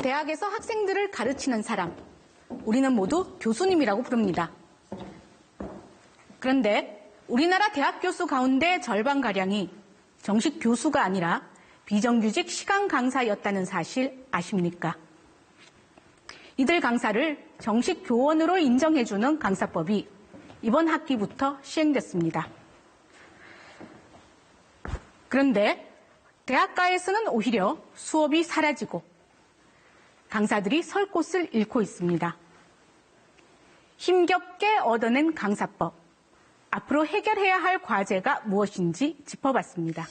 대학에서 학생들을 가르치는 사람, 우리는 모두 교수님이라고 부릅니다. 그런데 우리나라 대학 교수 가운데 절반가량이 정식 교수가 아니라 비정규직 시간 강사였다는 사실 아십니까? 이들 강사를 정식 교원으로 인정해주는 강사법이 이번 학기부터 시행됐습니다. 그런데 대학가에서는 오히려 수업이 사라지고 강사들이 설 곳을 잃고 있습니다. 힘겹게 얻어낸 강사법, 앞으로 해결해야 할 과제가 무엇인지 짚어봤습니다.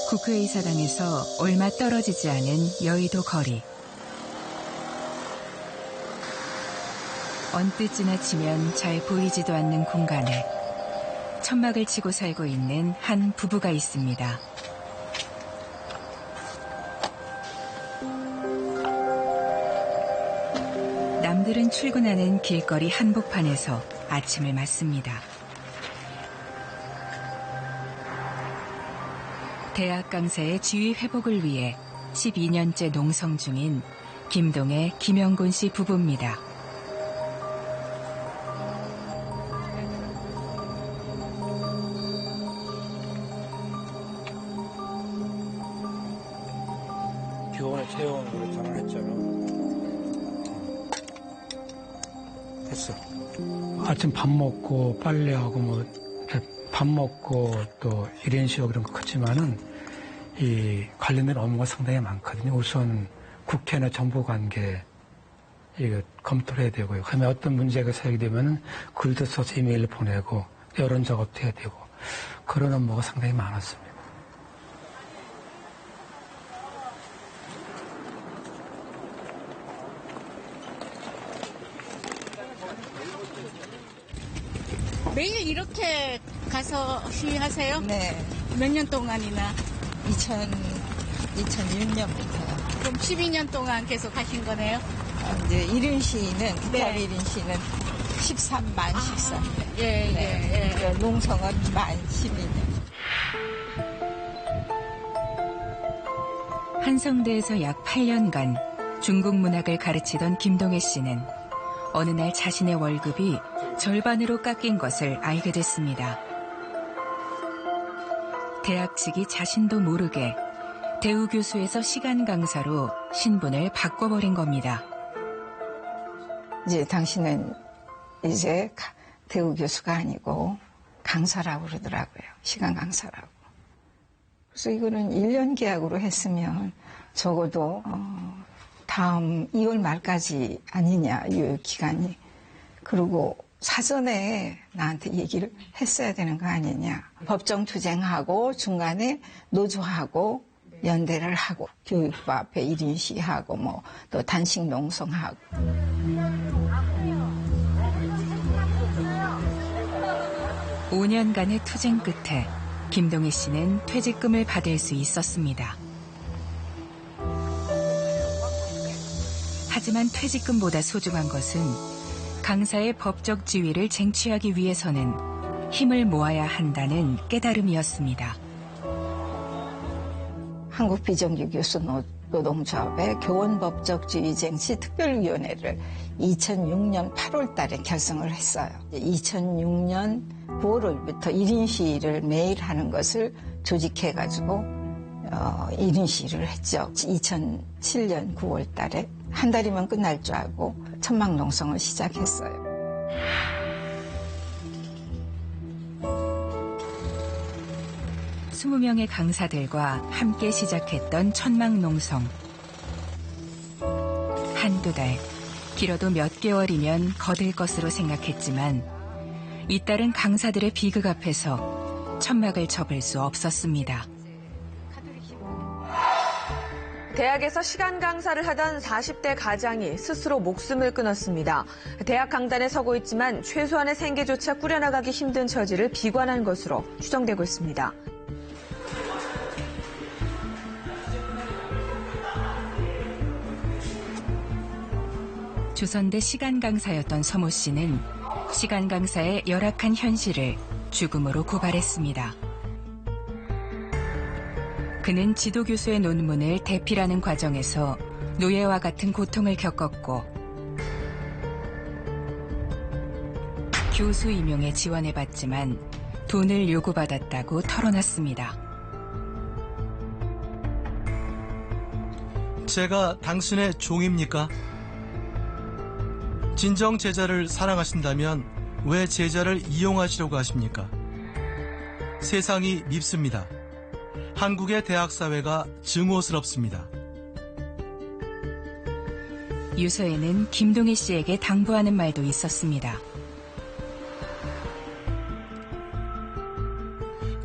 국회의사당에서 얼마 떨어지지 않은 여의도 거리. 언뜻 지나치면 잘 보이지도 않는 공간에 천막을 치고 살고 있는 한 부부가 있습니다. 남들은 출근하는 길거리 한복판에서 아침을 맞습니다. 대학 강사의 지위 회복을 위해 12년째 농성 중인 김동의 김영곤 씨 부부입니다. 교원에 채용하는 걸 전화했잖아. 됐어. 아침 밥 먹고 빨래하고 뭐 밥 먹고 또 일인 쉬고 그런 거 크지만은 이 관련된 업무가 상당히 많거든요. 우선 국회나 정부 관계 이거 검토를 해야 되고요. 그다음에 어떤 문제가 생기되면은 글도 써서 이메일을 보내고 여론 작업도 해야 되고 그런 업무가 상당히 많았습니다. 매일 이렇게 가서 시위하세요? 네. 몇 년 동안이나? 2006년부터. 그럼 12년 동안 계속 하신 거네요? 이제 1인 시위는, 네. 기타 1인 시위는 13만 13년. 예. 농성은 만 12년. 한성대에서 약 8년간 중국 문학을 가르치던 김동혜 씨는 어느 날 자신의 월급이 절반으로 깎인 것을 알게 됐습니다. 대학 측이 자신도 모르게 대우 교수에서 시간 강사로 신분을 바꿔버린 겁니다. 이제 당신은 이제 대우 교수가 아니고 강사라고 그러더라고요. 시간 강사라고. 그래서 이거는 1년 계약으로 했으면 적어도 다음 2월 말까지 아니냐, 이 기간이. 그리고 사전에 나한테 얘기를 했어야 되는 거 아니냐. 법정 투쟁하고 중간에 노조하고 연대를 하고 교육부 앞에 1인 시하고 뭐 또 단식 농성하고. (5년간의) 투쟁 끝에 김동혜 씨는 퇴직금을 받을 수 있었습니다. 하지만 퇴직금보다 소중한 것은 강사의 법적 지위를 쟁취하기 위해서는 힘을 모아야 한다는 깨달음이었습니다. 한국비정규교수 노동조합의 교원법적 지위 쟁취 특별위원회를 2006년 8월 달에 결성을 했어요. 2006년 9월부터 1인 시위를 매일 하는 것을 조직해가지고 1인 시위를 했죠. 2007년 9월 달에 한 달이면 끝날 줄 알고 천막 농성을 시작했어요. 스무 명의 강사들과 함께 시작했던 천막 농성. 한두 달, 길어도 몇 개월이면 거들 것으로 생각했지만 이딸은 강사들의 비극 앞에서 천막을 접을 수 없었습니다. 대학에서 시간 강사를 하던 40대 가장이 스스로 목숨을 끊었습니다. 대학 강단에 서고 있지만 최소한의 생계조차 꾸려나가기 힘든 처지를 비관한 것으로 추정되고 있습니다. 조선대 시간 강사였던 서모 씨는 시간 강사의 열악한 현실을 죽음으로 고발했습니다. 그는 지도교수의 논문을 대필하는 과정에서 노예와 같은 고통을 겪었고 교수 임용에 지원해봤지만 돈을 요구받았다고 털어놨습니다. 제가 당신의 종입니까? 진정 제자를 사랑하신다면 왜 제자를 이용하시려고 하십니까? 세상이 밉습니다. 한국의 대학 사회가 증오스럽습니다. 유서에는 김동희 씨에게 당부하는 말도 있었습니다.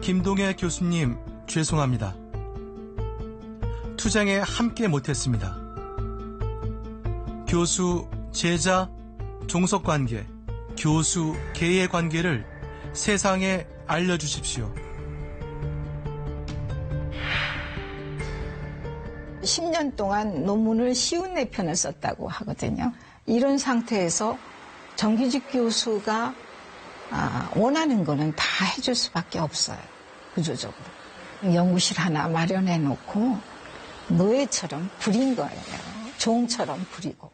김동혜 교수님, 죄송합니다. 투쟁에 함께 못했습니다. 교수, 제자, 종속관계, 교수, 계의 관계를 세상에 알려주십시오. 10년 동안 논문을 쉬운 네 편을 썼다고 하거든요. 이런 상태에서 정규직 교수가 원하는 거는 다 해줄 수밖에 없어요. 구조적으로. 연구실 하나 마련해 놓고 노예처럼 부린 거예요. 종처럼 부리고.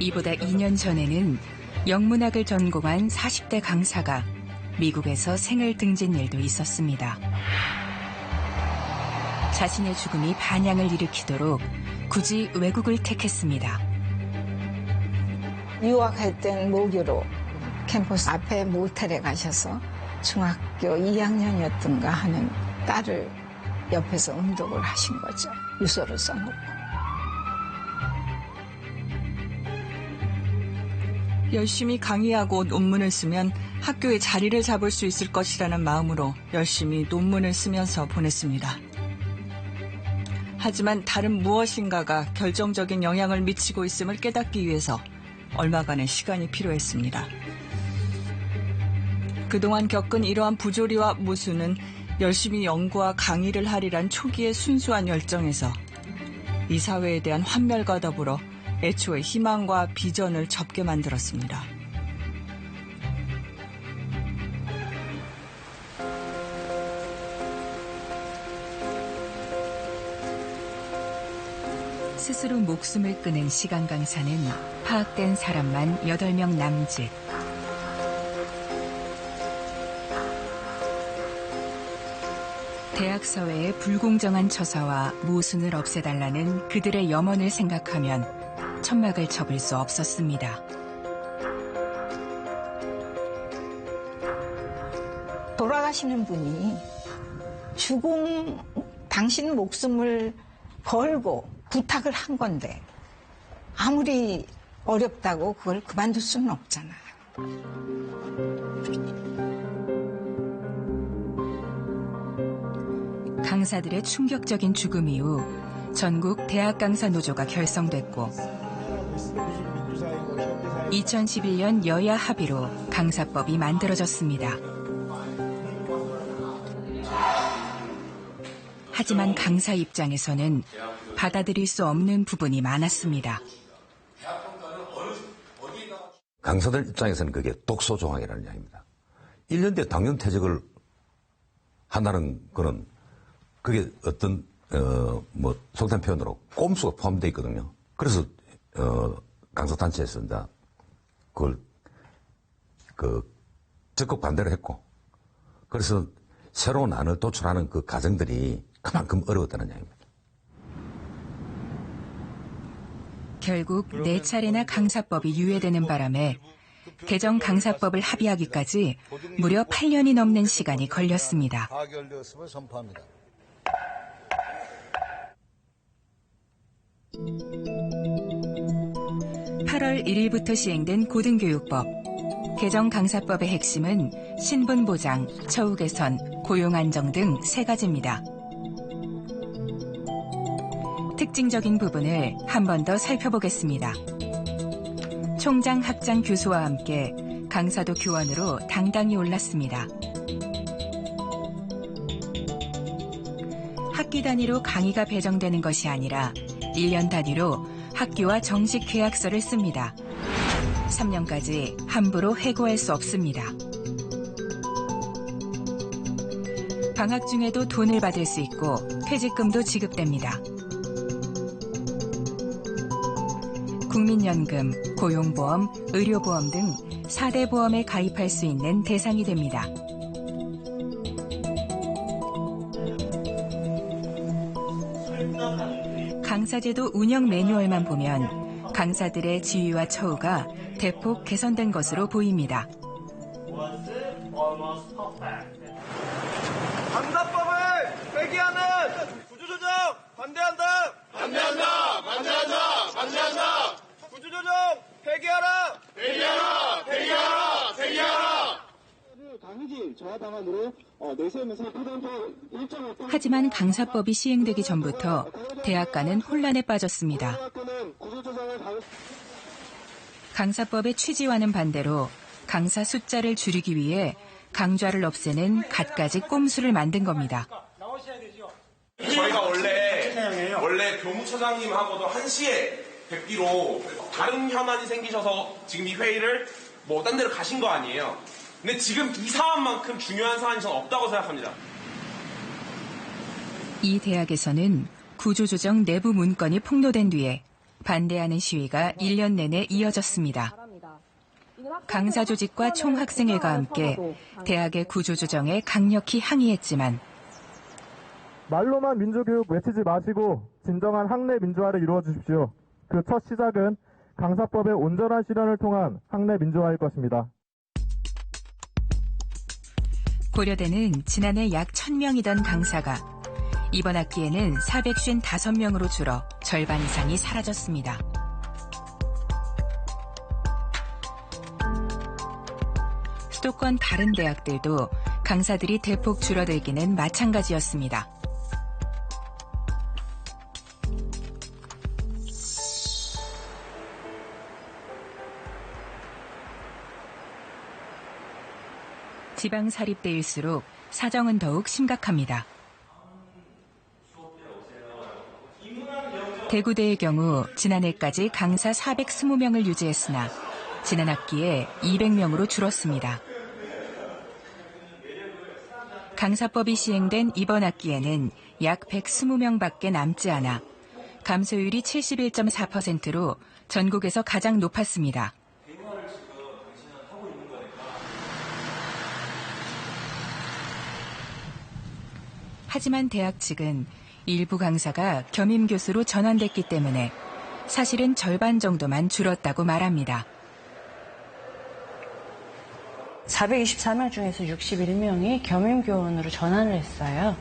이보다 2년 전에는 영문학을 전공한 40대 강사가 미국에서 생을 등진 일도 있었습니다. 자신의 죽음이 반향을 일으키도록 굳이 외국을 택했습니다. 유학할 땐 모교로 캠퍼스 앞에 모텔에 가셔서 중학교 2학년이었던가 하는 딸을 옆에서 음독을 하신 거죠. 유서를 써놓고. 열심히 강의하고 논문을 쓰면 학교에 자리를 잡을 수 있을 것이라는 마음으로 열심히 논문을 쓰면서 보냈습니다. 하지만 다른 무엇인가가 결정적인 영향을 미치고 있음을 깨닫기 위해서 얼마간의 시간이 필요했습니다. 그동안 겪은 이러한 부조리와 모순은 열심히 연구와 강의를 하리란 초기의 순수한 열정에서 이 사회에 대한 환멸과 더불어 애초에 희망과 비전을 접게 만들었습니다. 스스로 목숨을 끊은 시간 강사는 파악된 사람만 8명 남짓. 대학 사회의 불공정한 처사와 모순을 없애달라는 그들의 염원을 생각하면 천막을 접을 수 없었습니다. 돌아가시는 분이 당신 목숨을 걸고 부탁을 한 건데 아무리 어렵다고 그걸 그만둘 수는 없잖아요. 강사들의 충격적인 죽음 이후 전국 대학 강사 노조가 결성됐고 2011년 여야 합의로 강사법이 만들어졌습니다. 하지만 강사 입장에서는 받아들일 수 없는 부분이 많았습니다. 강사들 입장에서는 그게 독소 조항이라는 이야기입니다. 1년 뒤에 당연 퇴직을 한다는 거는 그게 어떤 속된 표현으로 꼼수가 포함되어 있거든요. 그래서 강사단체에서 이제 그걸 적극 반대를 했고, 그래서 새로운 안을 도출하는 그 과정들이 그만큼 어려웠다는 이야기입니다. 결국 4차례나 강사법이 유예되는 바람에 개정 강사법을 합의하기까지 무려 8년이 넘는 시간이 걸렸습니다. 8월 1일부터 시행된 고등교육법. 개정 강사법의 핵심은 신분 보장, 처우 개선, 고용 안정 등 3가지입니다. 특징적인 부분을 한 번 더 살펴보겠습니다. 총장, 학장, 교수와 함께 강사도 교원으로 당당히 올랐습니다. 학기 단위로 강의가 배정되는 것이 아니라 1년 단위로 학교와 정식 계약서를 씁니다. 3년까지 함부로 해고할 수 없습니다. 방학 중에도 돈을 받을 수 있고 퇴직금도 지급됩니다. 국민연금, 고용보험, 의료보험 등 4대 보험에 가입할 수 있는 대상이 됩니다. 강사제도 운영 매뉴얼만 보면 강사들의 지위와 처우가 대폭 개선된 것으로 보입니다. 강사법을 폐기하는 구조조정 반대한다. 반대한다. 반대한다. 반대한다. 구조조정 폐기하라. 폐기하라. 폐기하라. 폐기하라. 당이지 저하 방안으로 내세우면서 하지만 강사법이 시행되기 전부터 대학가는 혼란에 빠졌습니다. 강사법의 취지와는 반대로 강사 숫자를 줄이기 위해 강좌를 없애는 갖가지 꼼수를 만든 겁니다. 저희가 원래 교무처장님하고도 1시에 뵙기로 다른 현안이 생기셔서 지금 이 회의를 뭐 딴 데로 가신 거 아니에요. 근데 지금 이 사안만큼 중요한 사안이 저는 없다고 생각합니다. 이 대학에서는 구조조정 내부 문건이 폭로된 뒤에 반대하는 시위가 1년 내내 이어졌습니다. 강사 조직과 총학생회가 함께 대학의 구조조정에 강력히 항의했지만 말로만 민주교육 외치지 마시고 진정한 학내 민주화를 이루어 주십시오. 그 첫 시작은 강사법의 온전한 실현을 통한 학내 민주화일 것입니다. 고려대는 지난해 약 1,000명이던 강사가 이번 학기에는 455명으로 줄어 절반 이상이 사라졌습니다. 수도권 다른 대학들도 강사들이 대폭 줄어들기는 마찬가지였습니다. 지방사립대일수록 사정은 더욱 심각합니다. 대구대의 경우 지난해까지 강사 420명을 유지했으나 지난 학기에 200명으로 줄었습니다. 강사법이 시행된 이번 학기에는 약 120명밖에 남지 않아 감소율이 71.4%로 전국에서 가장 높았습니다. 하지만 대학 측은 일부 강사가 겸임 교수로 전환됐기 때문에 사실은 절반 정도만 줄었다고 말합니다. 424명 중에서 61명이 겸임 교원으로 전환을 했어요.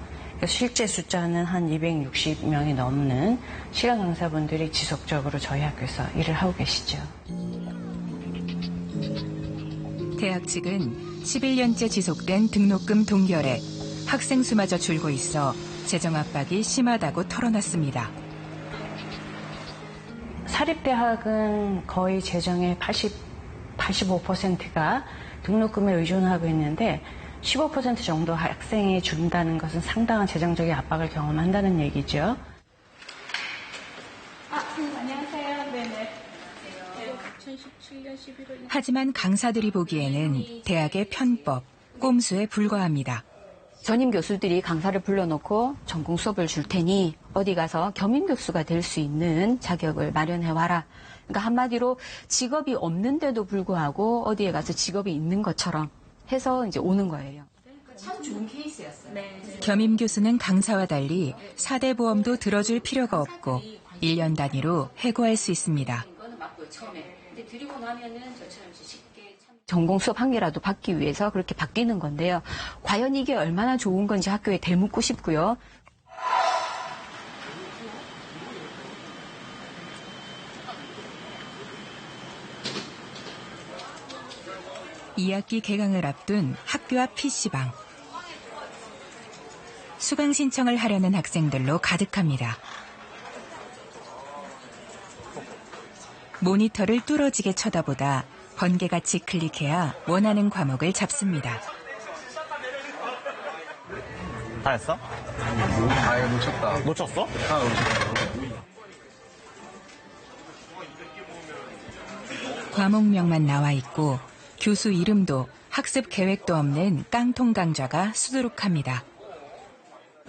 실제 숫자는 한 260명이 넘는 시간 강사분들이 지속적으로 저희 학교에서 일을 하고 계시죠. 대학 측은 11년째 지속된 등록금 동결에 학생 수마저 줄고 있어 재정 압박이 심하다고 털어놨습니다. 사립대학은 거의 재정의 85%가 등록금에 의존하고 있는데 15% 정도 학생이 준다는 것은 상당한 재정적인 압박을 경험한다는 얘기죠. 안녕하세요. 네네. 하지만 강사들이 보기에는 대학의 편법, 꼼수에 불과합니다. 전임 교수들이 강사를 불러놓고 전공 수업을 줄 테니 어디 가서 겸임 교수가 될 수 있는 자격을 마련해와라. 그러니까 한마디로 직업이 없는데도 불구하고 어디에 가서 직업이 있는 것처럼 해서 이제 오는 거예요. 참 좋은 케이스였어요. 네. 겸임 교수는 강사와 달리 4대 보험도 들어줄 필요가 없고 1년 단위로 해고할 수 있습니다. 이거는 맞고요, 처음에. 근데 드리고 나면은 저처럼 쉽게 전공 수업 한 개라도 받기 위해서 그렇게 바뀌는 건데요. 과연 이게 얼마나 좋은 건지 학교에 되묻고 싶고요. 2학기 개강을 앞둔 학교 앞 PC방. 수강 신청을 하려는 학생들로 가득합니다. 모니터를 뚫어지게 쳐다보다 번개같이 클릭해야 원하는 과목을 잡습니다. 다 했어? 이거 놓쳤다. 놓쳤어? 과목명만 나와 있고 교수 이름도 학습 계획도 없는 깡통 강좌가 수두룩합니다.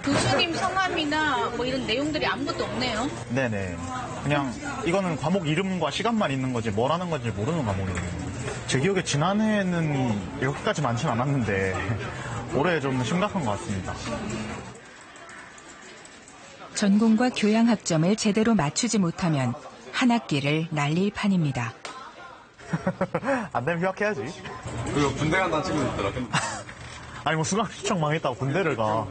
교수님 성함이나 뭐 이런 내용들이 아무것도 없네요. 네네. 그냥 이거는 과목 이름과 시간만 있는 거지 뭘 하는 건지 모르는 과목이에요. 제 기억에 지난해에는 이렇게까지 많진 않았는데 올해 좀 심각한 것 같습니다. 전공과 교양 학점을 제대로 맞추지 못하면 한 학기를 날릴 판입니다. 안 되면 휴학해야지. 그리고 군대 간다는 친구도 있더라. 아니 뭐 수강 신청 망했다고 군대를 가.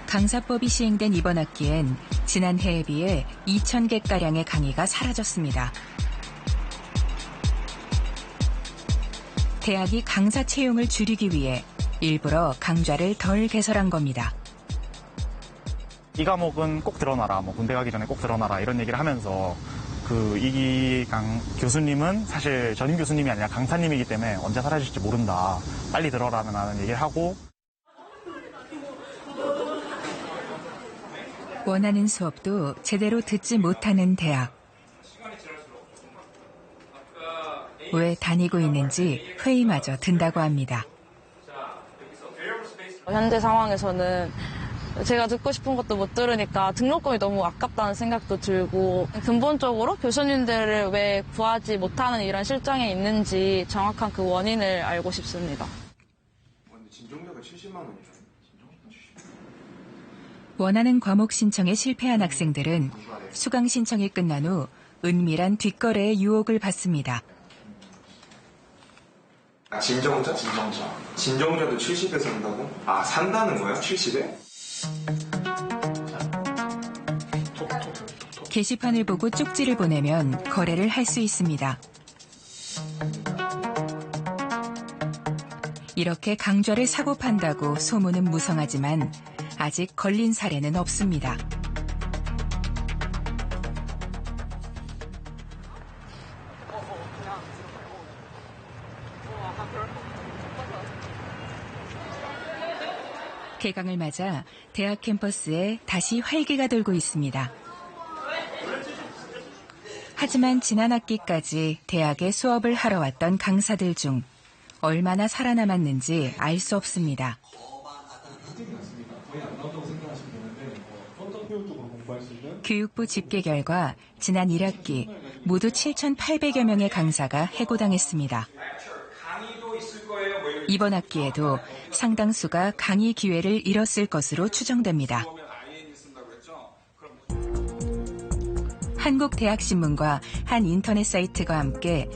강사법이 시행된 이번 학기엔 지난해에 비해 2,000개가량의 강의가 사라졌습니다. 대학이 강사 채용을 줄이기 위해 일부러 강좌를 덜 개설한 겁니다. 이 과목은 꼭 들어놔라, 뭐 군대 가기 전에 꼭 들어놔라 이런 얘기를 하면서 이 교수님은 사실 전임 교수님이 아니라 강사님이기 때문에 언제 사라질지 모른다. 빨리 들어라는 얘기를 하고. 원하는 수업도 제대로 듣지 못하는 대학. 왜 다니고 있는지 회의마저 든다고 합니다. 현재 상황에서는 제가 듣고 싶은 것도 못 들으니까 등록금이 너무 아깝다는 생각도 들고 근본적으로 교수님들을 왜 구하지 못하는 이런 실정이 있는지 정확한 그 원인을 알고 싶습니다. 진정자가 70만 원이죠. 원하는 과목 신청에 실패한 학생들은 수강 신청이 끝난 후 은밀한 뒷거래의 유혹을 받습니다. 진정자? 진정자도 70에 산다고? 산다는 거야? 70에? 게시판을 보고 쪽지를 보내면 거래를 할 수 있습니다. 이렇게 강좌를 사고 판다고 소문은 무성하지만 아직 걸린 사례는 없습니다. 개강을 맞아 대학 캠퍼스에 다시 활기가 돌고 있습니다. 하지만 지난 학기까지 대학에 수업을 하러 왔던 강사들 중 얼마나 살아남았는지 알 수 없습니다. 교육부 집계 결과 지난 1학기 모두 7,800여 명의 강사가 해고당했습니다. 이번 학기에도 상당수가 강의 기회를 잃었을 것으로 추정됩니다. 한국대학신문과 한 인터넷 사이트가 함께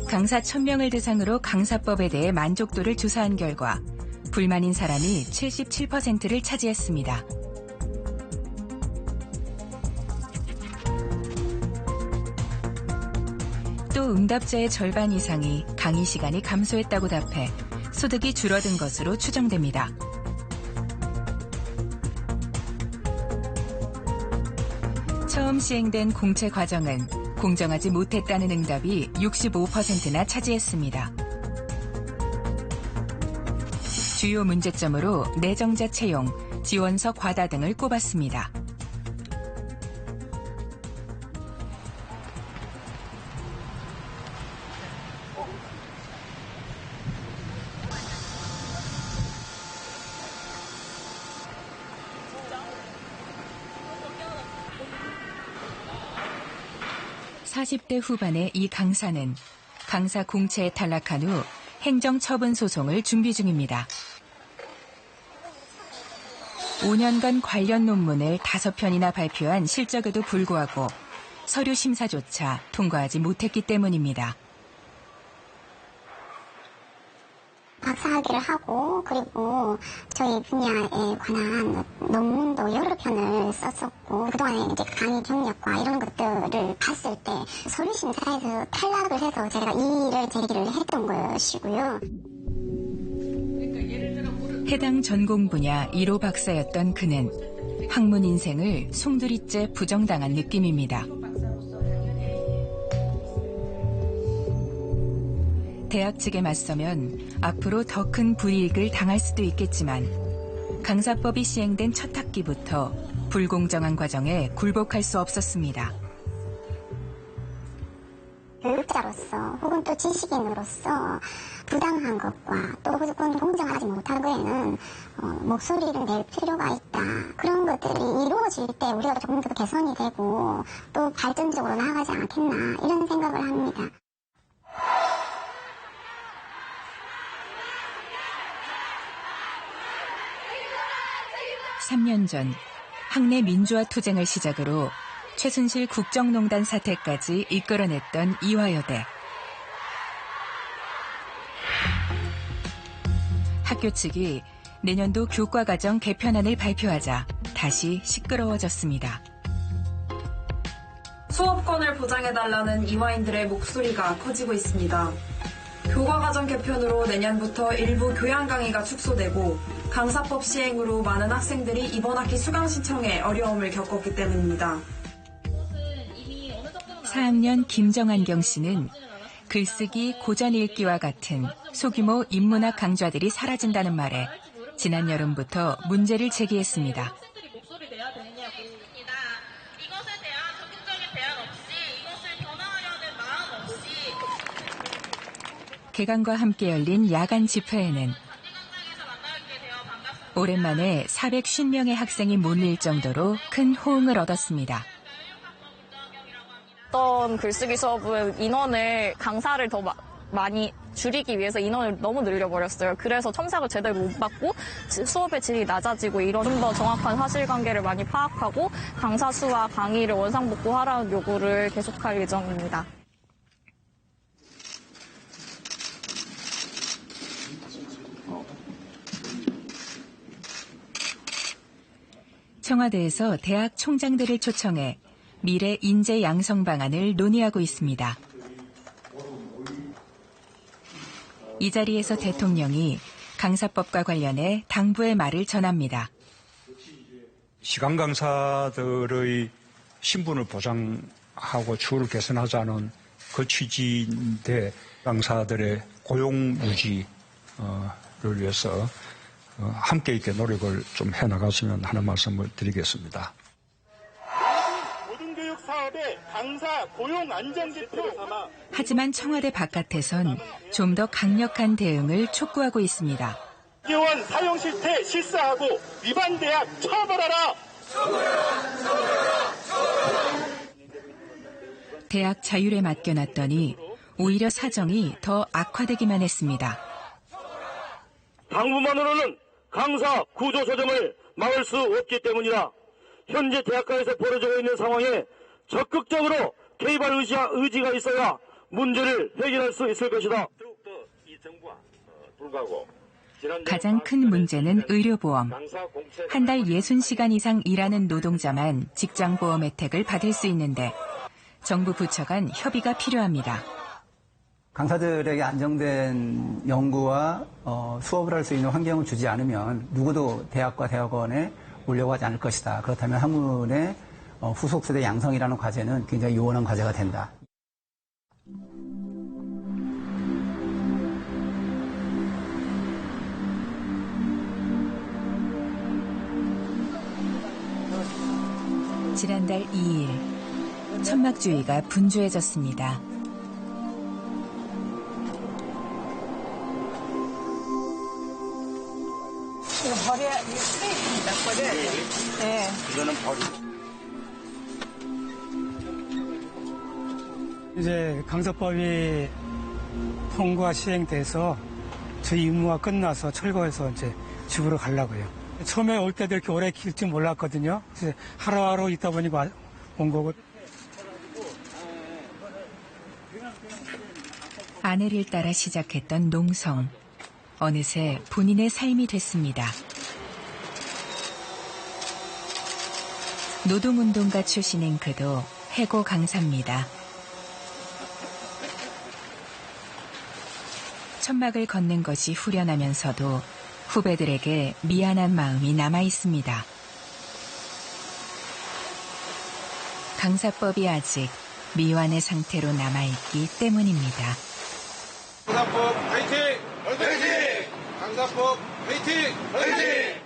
강사 1,000명을 대상으로 강사법에 대해 만족도를 조사한 결과 불만인 사람이 77%를 차지했습니다. 또 응답자의 절반 이상이 강의 시간이 감소했다고 답해 소득이 줄어든 것으로 추정됩니다. 처음 시행된 공채 과정은 공정하지 못했다는 응답이 65%나 차지했습니다. 주요 문제점으로 내정자 채용, 지원서 과다 등을 꼽았습니다. (40대) 후반의 이 강사는 강사 공채에 탈락한 후 행정처분 소송을 준비 중입니다. 5년간 관련 논문을 5편이나 발표한 실적에도 불구하고 서류 심사조차 통과하지 못했기 때문입니다. 박사학위를 하고 그리고 저희 분야에 관한 논문도 여러 편을 썼었고 그동안에 이제 강의 경력과 이런 것들을 봤을 때 서류 심사에서 탈락을 해서 제가 이 일을 제기를 했던 것이고요. 해당 전공 분야 1호 박사였던 그는 학문 인생을 송두리째 부정당한 느낌입니다. 대학 측에 맞서면 앞으로 더 큰 불이익을 당할 수도 있겠지만 강사법이 시행된 첫 학기부터 불공정한 과정에 굴복할 수 없었습니다. 교육자로서 혹은 또 지식인으로서 부당한 것과 또 그건 공정하지 못한 거에는 목소리를 낼 필요가 있다. 그런 것들이 이루어질 때 우리가 조금 더 개선이 되고 또 발전적으로 나아가지 않겠나 이런 생각을 합니다. (3 년) 전 학내 민주화 투쟁을 시작으로 최순실 국정농단 사태까지 이끌어냈던 이화여대. 학교 측이 내년도 교과과정 개편안을 발표하자 다시 시끄러워졌습니다. 수업권을 보장해달라는 이화인들의 목소리가 커지고 있습니다. 교과과정 개편으로 내년부터 일부 교양 강의가 축소되고 강사법 시행으로 많은 학생들이 이번 학기 수강 신청에 어려움을 겪었기 때문입니다. 4학년 김정한경 씨는 글쓰기, 고전 읽기와 같은 소규모 인문학 강좌들이 사라진다는 말에 지난 여름부터 문제를 제기했습니다. 개강과 함께 열린 야간 집회에는 오랜만에 450명의 학생이 몰릴 정도로 큰 호응을 얻었습니다. 어떤 글쓰기 수업은 인원을 강사를 더 많이 줄이기 위해서 인원을 너무 늘려버렸어요. 그래서 첨삭을 제대로 못 받고 수업의 질이 낮아지고 이런 좀 더 정확한 사실관계를 많이 파악하고 강사 수와 강의를 원상복구하라는 요구를 계속할 예정입니다. 청와대에서 대학 총장들을 초청해 미래 인재 양성 방안을 논의하고 있습니다. 이 자리에서 대통령이 강사법과 관련해 당부의 말을 전합니다. 시간 강사들의 신분을 보장하고 처우를 개선하자는 그 취지인데 강사들의 고용 유지를 위해서 함께 있게 노력을 좀 해나갔으면 하는 말씀을 드리겠습니다. 고등교육사업의 강사 고용 안정 기표를 삼아 하지만 청와대 바깥에선 좀 더 강력한 대응을 촉구하고 있습니다. 학교원 사용 실태 실사하고 위반 대학 처벌하라. 대학 자율에 맡겨놨더니 오히려 사정이 더 악화되기만 했습니다. 당부만으로는 강사 구조 조정을 막을 수 없기 때문이다. 현재 대학가에서 벌어지고 있는 상황에 적극적으로 개입할 의지가 있어야 문제를 해결할 수 있을 것이다. 가장 큰 문제는 의료보험. 한 달 60시간 이상 일하는 노동자만 직장보험 혜택을 받을 수 있는데 정부 부처 간 협의가 필요합니다. 강사들에게 안정된 연구와 수업을 할 수 있는 환경을 주지 않으면 누구도 대학과 대학원에 오려고 하지 않을 것이다. 그렇다면 학문의 후속 세대 양성이라는 과제는 굉장히 요원한 과제가 된다. 지난달 2일 천막주의가 분주해졌습니다. 이거 버려야, 이게 쓰레기입니다. 버려야 돼요. 네. 이거는 버리고. 이제 강사법이 통과 시행돼서 저희 임무가 끝나서 철거해서 이제 집으로 가려고요. 처음에 올 때도 이렇게 오래 길지 몰랐거든요. 그래서 하루하루 있다 보니 온 거고. 아내를 따라 시작했던 농성. 어느새 본인의 삶이 됐습니다. 노동운동가 출신인 그도 해고 강사입니다. 천막을 걷는 것이 후련하면서도 후배들에게 미안한 마음이 남아 있습니다. 강사법이 아직 미완의 상태로 남아있기 때문입니다. 강사법 화이팅! 화이팅! 강사법 화이팅! 화이팅!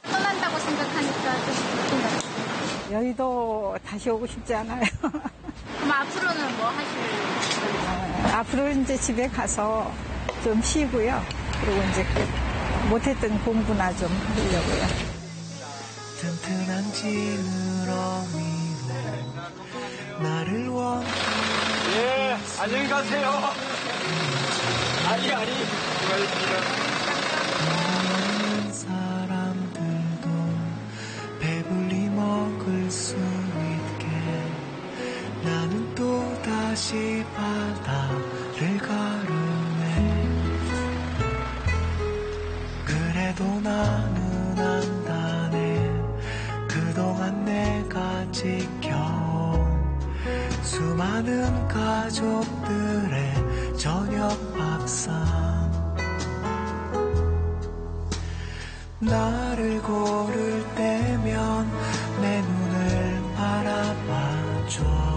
떠난다고 생각하니까 좀 기쁜 것 같아요. 여의도 다시 오고 싶지 않아요. 그럼 앞으로는 뭐 하실? 앞으로 이제 집에 가서 좀 쉬고요. 그리고 이제 못했던 공부나 좀 하려고요. 튼튼한 지느러미로 나를 원해. 예, 안녕히 가세요. 아니. 많은 사람들도 배불리 먹을 수 있게 나는 또 다시 바다를 가르네. 그래도 나는 안다네. 그동안 내가 지켜온 수많은 가족들의 저녁 밥상. 나를 고를 때면 내 눈을 바라봐줘.